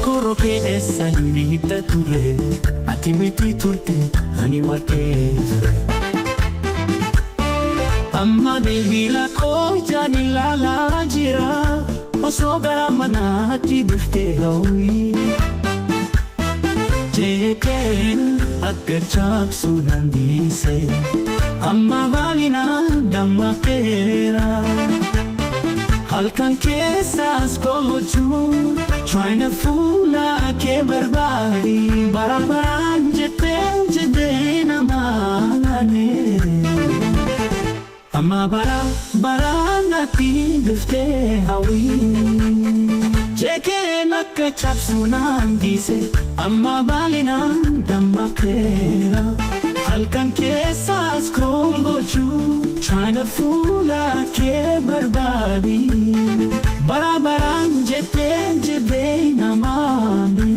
Qorqorroo keessa inni hidha ture, ati miti turte ani warqee ture. Amma bilbila koo ijaan ilaalaa jira, osoo gara manaatti dhuftee hawwii. Jeeqeen akka cabsu dandeesse, amma baay'inaan dammaqeera. Halkan keessaas gochuu, trying to fool kee barbaadi. Barabaraan jettee namaane, amma baraan ati dhuftee hawwii. Jeeqeen akka cabsu dandeesse, amma baay'inaan dammaqeera. Halkan keessaas gochuu, trying to fool kee barbaadi. Barabaraan jettee namaane,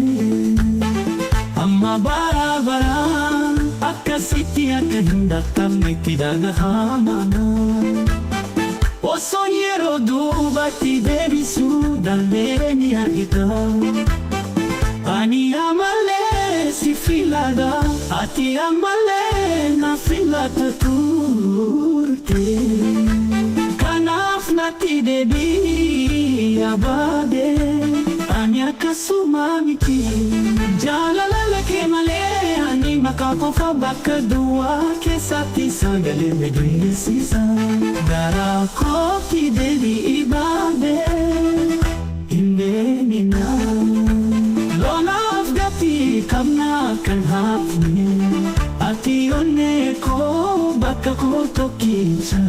amma barabaraan akkasitti akka hin dadhabnetti dhagahama. Osoo yeroo duubatti deebisuu dandeenye argita. Ani ammalee si filada, ati ammalee na filata turte. Kanaaf natti deebii yaabade, ani akkasuma miti. Jaalala kee malee ani maqaa qofa bakka duwwaa keessatti sagalee dhageessisa. Garaa kootti deebii baade hin deemina. Lolaaf gatii qabna kan hafne, ati onnee koo bakka koo tokkicha.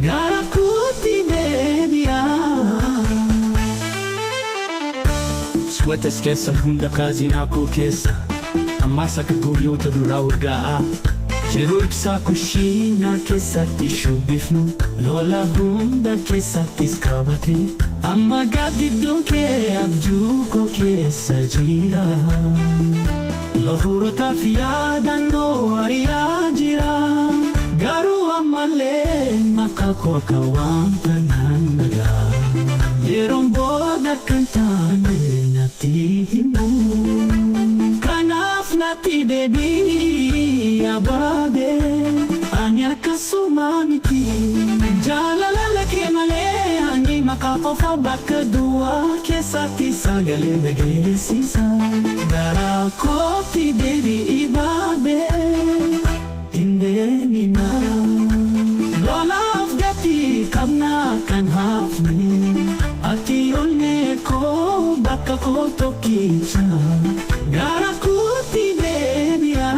Gara kootti deebi'a. Sweatas keessa hunda kaazinaa koo keessa, ammas akka guyyoota duraa urgaa'a. Yeroo ibsaa kushiinaa keessatti shubbifnu, lola hunda keessattis qabate. Amma gaaddidduu kee abjuu koo keessa jira. Lafurootaaf yaadannoo ari'aa jira. Garuu ammallee maqaa koo akka wanta nan dhagaa. Yeroon booda kan taane natti himu. Kanaaf natti deebii yaabade, ani akkasuma miti. Jaalala kee malee ani maqaa qofa bakka duwwaa keessatti sagalee dhageessisa. Garaa kootti deebii baade hin deemina. Lolaaf gatii qabna kan hafne, ati onnee koo bakka koo tokkicha. Gara kootti deebi'a.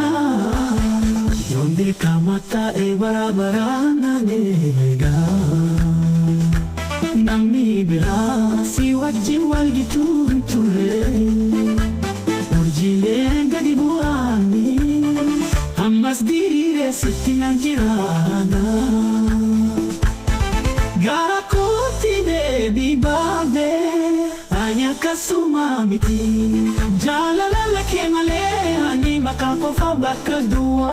Yoon beekama ta'e barabaraan ani eegaa. Namni biraa si wajjin walgitu hin turre. Urjiilee gadi bu'anii, ammas diriiree sitti nan jiraana. Gara kootti deebii baade, ani akkasuma miti. Jaalala kee malee ani maqaa qofa bakka duwwaa.